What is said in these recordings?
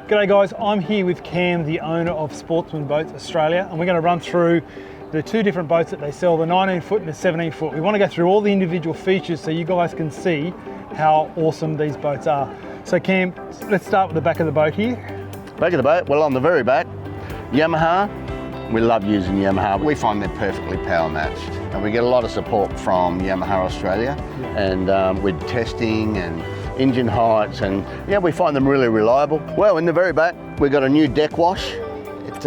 G'day guys, I'm here with Cam, the owner of Sportsman Boats Australia, and we're going to run through the two different boats that they sell, the 19 foot and the 17 foot. We want to go through all the individual features so you guys can see how awesome these boats are. So Cam, let's start with the back of the boat here. Back of the boat, well on the very back, Yamaha. We love using Yamaha. We find they're perfectly power matched, and we get a lot of support from Yamaha Australia, and with testing and engine heights, and yeah, we find them really reliable. Well, in the very back, we've got a new deck wash. It's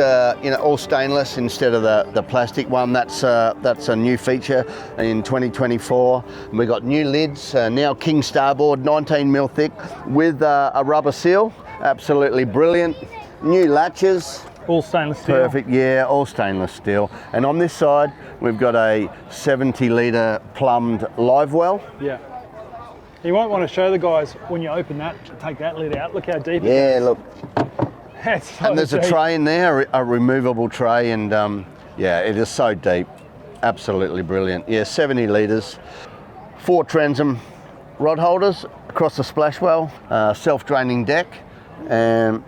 all stainless instead of the plastic one. That's a new feature in 2024. And we've got new lids, now king starboard, 19mm thick with a rubber seal. Absolutely brilliant. New latches. All stainless steel. Perfect, yeah, all stainless steel. And on this side, we've got a 70-litre plumbed live well. Yeah. You won't want to show the guys when you open that, take that lid out. Look how deep it is. Yeah, look. That's so and there's deep. a tray in there, a removable tray, and yeah, it is so deep. Absolutely brilliant. Yeah, 70 litres. 4 transom rod holders across the splash well, self-draining deck.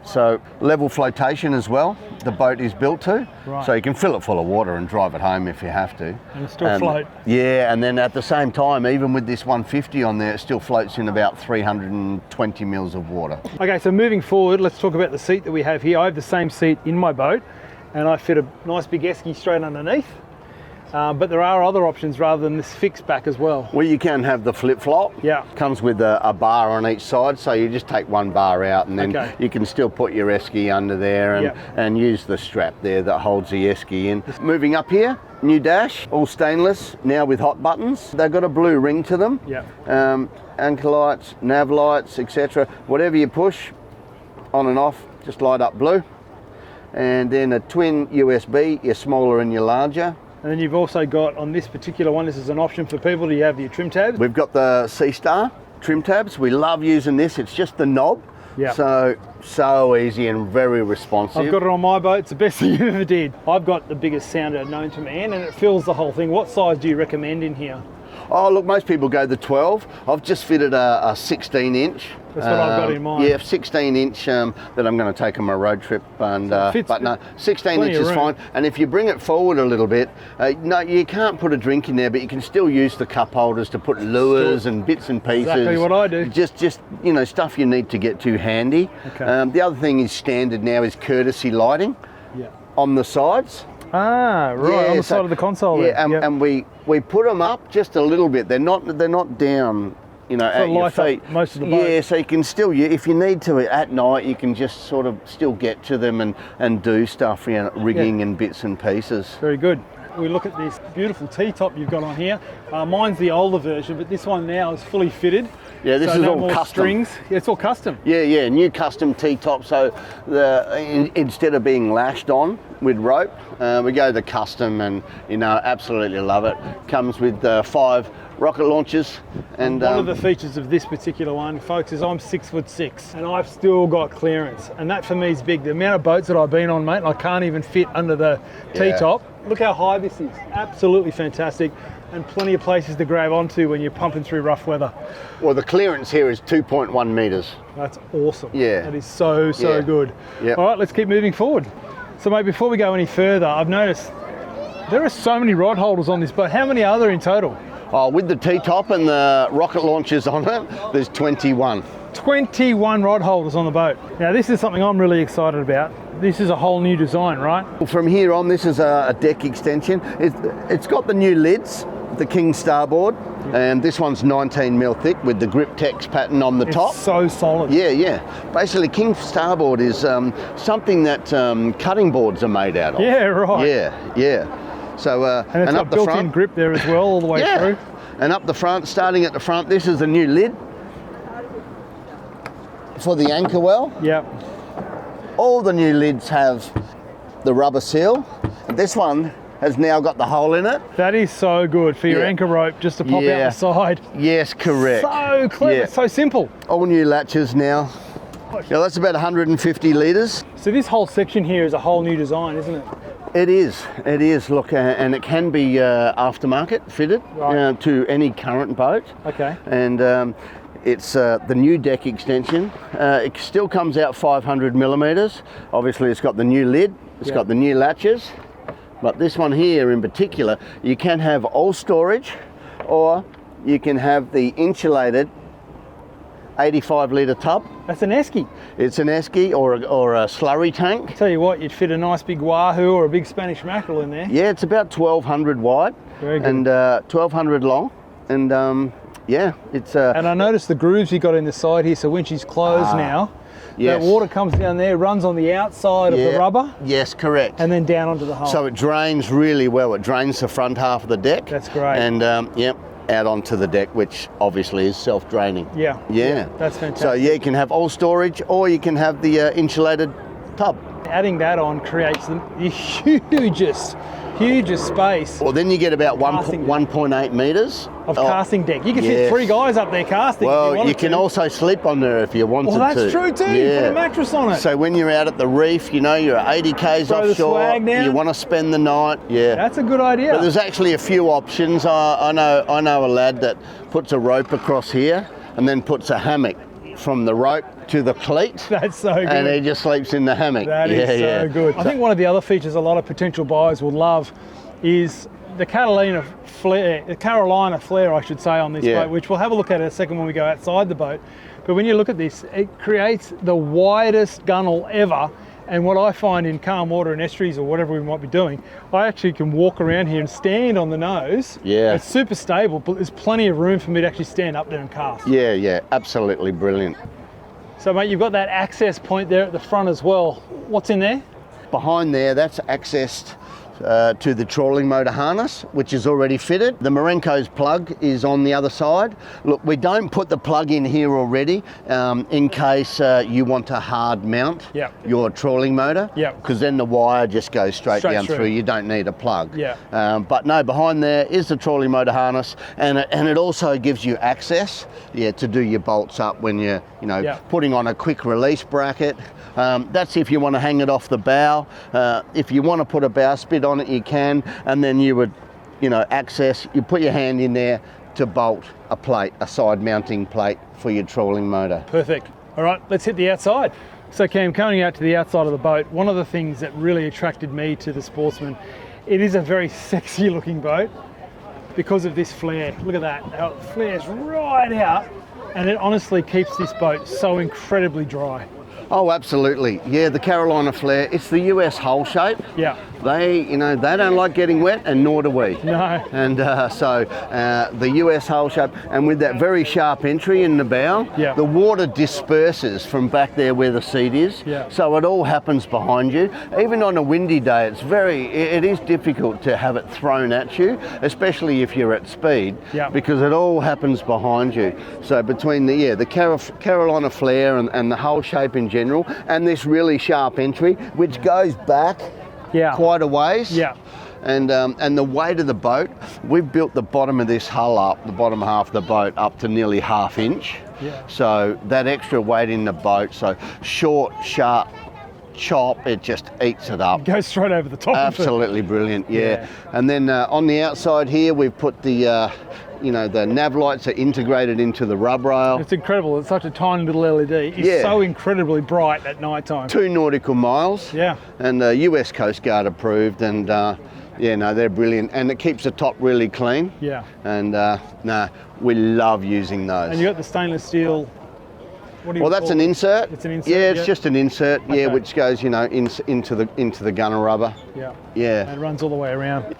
So level flotation as well, the boat is built to. Right. So you can fill it full of water and drive it home if you have to. And still float. Yeah, and then at the same time, even with this 150 on there, it still floats in about 320 mils of water. Okay, so moving forward, let's talk about the seat that we have here. I have the same seat in my boat, and I fit a nice big esky straight underneath. But there are other options rather than this fixed back as well. Well, you can have the flip-flop. Yeah. Comes with a bar on each side, so you just take one bar out, and then you can still put your esky under there and use the strap there that holds the esky in. Moving up here, new dash, all stainless, now with hot buttons. They've got a blue ring to them. Yeah. Anchor lights, nav lights, etc. Whatever you push, on and off, just light up blue. And then a twin USB, your smaller and your larger. And then you've also got, on this particular one, this is an option for people, do you have your trim tabs? We've got the C-Star trim tabs. We love using this. It's just the knob. Yeah. So easy and very responsive. I've got it on my boat. It's the best thing you ever did. I've got the biggest sounder known to man, and it fills the whole thing. What size do you recommend in here? Oh, look, most people go the 12. I've just fitted a 16-inch. That's what I've got in mind. Yeah, 16-inch that I'm going to take on my road trip. And but no, 16-inch is fine. And if you bring it forward a little bit, no, you can't put a drink in there, but you can still use the cup holders to put lures and bits and pieces. Exactly what I do. Just stuff you need to get to handy. Okay. The other thing is standard now is courtesy lighting on the sides. Ah, right, on the side of the console. Yeah, and we put them up just a little bit. They're not down, at your feet. Most of the boat. Yeah, so you can still, if you need to at night, you can just sort of still get to them and do stuff, rigging and bits and pieces. Very good. We look at this beautiful T-top you've got on here. Mine's the older version, but this one now is fully fitted. Yeah, this is all custom. Strings. Yeah, it's all custom. Yeah, new custom T-top. So instead of being lashed on with rope, we go the custom, and absolutely love it. Comes with 5 rocket launchers. And one of the features of this particular one, folks, is I'm 6'6", and I've still got clearance, and that for me is big. The amount of boats that I've been on, mate, I can't even fit under the T-top. Look how high this is. Absolutely fantastic, and plenty of places to grab onto when you're pumping through rough weather. Well, the clearance here is 2.1 metres. That's awesome. Yeah. That is so good. Yep. All right, let's keep moving forward. So, mate, before we go any further, I've noticed there are so many rod holders on this boat. How many are there in total? Oh, with the T-top and the rocket launchers on it, there's 21. 21 rod holders on the boat. Now, this is something I'm really excited about. This is a whole new design, right? From here on, this is a deck extension. It's got the new lids, the king starboard, and this one's 19mm thick with the grip text pattern on the top. It's so solid. Yeah. Basically, king starboard is something that cutting boards are made out of. Yeah, right. Yeah. So and it's got up the built-in front, grip there as well, all the way through. And up the front, starting at the front, this is the new lid for the anchor well. Yeah. All the new lids have the rubber seal. This one has now got the hole in it. That is so good for your anchor rope just to pop out the side. Yes, correct. So clever, so simple. All new latches now. Yeah, that's about 150 litres. So this whole section here is a whole new design, isn't it? It is. Look, and it can be aftermarket fitted to any current boat. Okay. And It's the new deck extension. It still comes out 500 millimeters. Obviously it's got the new lid, it's got the new latches, but this one here in particular, you can have all storage, or you can have the insulated 85 litre tub. That's an esky. It's an esky or a slurry tank. Tell you what, you'd fit a nice big wahoo or a big Spanish mackerel in there. Yeah, it's about 1200 wide. Very good. And 1200 long. And yeah, it's and I noticed the grooves you got in the side here, so when she's closed now, yes. that water comes down there, runs on the outside of the rubber. Yes, correct. And then down onto the hull. So it drains really well. It drains the front half of the deck. That's great. And yep, out onto the deck, which obviously is self-draining. Yeah, that's fantastic. So yeah, you can have all storage, or you can have the insulated tub. Adding that on creates the hugest space. Well, then you get about 1.8 metres of casting deck. You can fit 3 guys up there casting. Well, you can also sleep on there if you wanted to. Well, that's true too. You put a mattress on it. So when you're out at the reef, you know, you're 80 k's Throw the offshore, swag down. you want to spend the night. Yeah, that's a good idea. But there's actually a few options. I know a lad that puts a rope across here and then puts a hammock from the rope to the cleat. That's so good. And he just sleeps in the hammock. That is so good. I think one of the other features a lot of potential buyers will love is the Carolina flare, I should say, on this boat, which we'll have a look at in a second when we go outside the boat. But when you look at this, it creates the widest gunnel ever. And what I find in calm water and estuaries or whatever we might be doing, I actually can walk around here and stand on the nose. Yeah. It's super stable, but there's plenty of room for me to actually stand up there and cast. Yeah, absolutely brilliant. So mate, you've got that access point there at the front as well. What's in there? Behind there, that's accessed to the trawling motor harness, which is already fitted. The Marenco's plug is on the other side. Look, we don't put the plug in here already in case you want to hard mount your trawling motor, because then the wire just goes straight down through. You don't need a plug. But no, behind there is the trawling motor harness, and it also gives you access to do your bolts up when you're putting on a quick release bracket. That's if you want to hang it off the bow. If you want to put a bowsprit on it, you can, and then you would, access, you put your hand in there to bolt a plate, a side mounting plate for your trawling motor. Perfect. All right, let's hit the outside. So Cam, coming out to the outside of the boat, one of the things that really attracted me to the Sportsman, it is a very sexy looking boat because of this flare. Look at that, how it flares right out, and it honestly keeps this boat so incredibly dry. Oh, absolutely. Yeah, the Carolina flare, it's the US hull shape. Yeah. They don't like getting wet, and nor do we. No. And so the US hull shape, and with that very sharp entry in the bow, the water disperses from back there where the seat is. Yeah. So it all happens behind you. Even on a windy day, it is difficult to have it thrown at you, especially if you're at speed, because it all happens behind you. So between the Carolina flare and the hull shape in general, and this really sharp entry, which goes back quite a ways. And the weight of the boat, we've built the bottom of this hull up, the bottom half of the boat, up to nearly ½ inch. So that extra weight in the boat, so short, sharp chop, it just eats it up. Goes straight over the top. Absolutely brilliant, And then on the outside here, we've put the the nav lights are integrated into the rub rail. It's incredible. It's such a tiny little LED. It's so incredibly bright at night time. 2 nautical miles. And US Coast Guard approved, and they're brilliant. And it keeps the top really clean. And we love using those. And you got the stainless steel. Well, that's an insert. It's an insert. Yeah, it's just an insert. Okay. Which goes, into the gunner rubber. And it runs all the way around.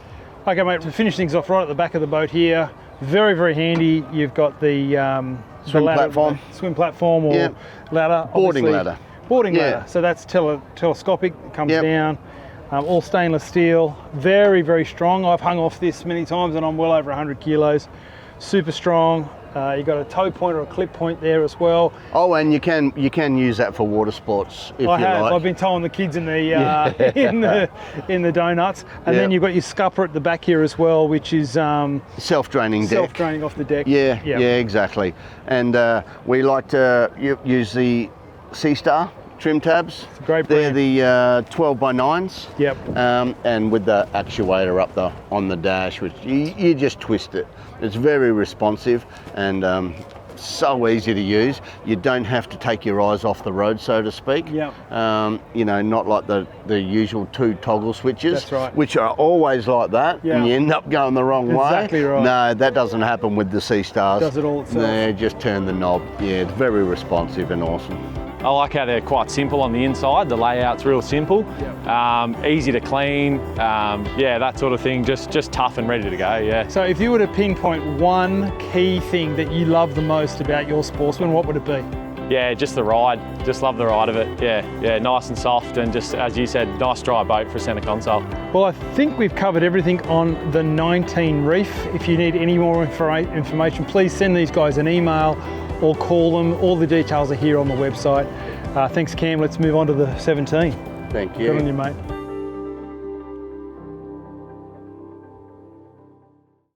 Okay, mate. To finish things off, right at the back of the boat here, very, very handy. You've got the swim platform, or ladder, boarding ladder. So that's telescopic. It comes down. All stainless steel. Very, very strong. I've hung off this many times, and I'm well over 100 kilos. Super strong. You've got a tow point or a clip point there as well. Oh, and you can use that for water sports if you like. I've been towing the kids in the in the donuts, and then you've got your scupper at the back here as well, which is self-draining deck. Self-draining off the deck. Yeah, exactly. And we like to use the Sea Star trim tabs. It's a great brand. They're the 12x9s. And with the actuator up on the dash, which you just twist it. It's very responsive, and so easy to use. You don't have to take your eyes off the road, so to speak. Yeah. You know, not like the usual 2 toggle switches, That's right. which are always like that, Yeah. and you end up going the wrong way. Exactly right. No, that doesn't happen with the Sea Stars. Does it all itself. No, just turn the knob. Yeah, it's very responsive and awesome. I like how they're quite simple on the inside. The layout's real simple, easy to clean, yeah, that sort of thing. Just tough and ready to go. Yeah. So if you were to pinpoint one key thing that you love the most about your Sportsman, what would it be? Yeah, just the ride. Just love the ride of it. Yeah, nice and soft, and just as you said, nice dry boat for centre console. Well, I think we've covered everything on the 19 Reef. If you need any more information, please send these guys an email or call them. All the details are here on the website. Thanks, Cam. Let's move on to the 17. Thank you. Good on you, mate.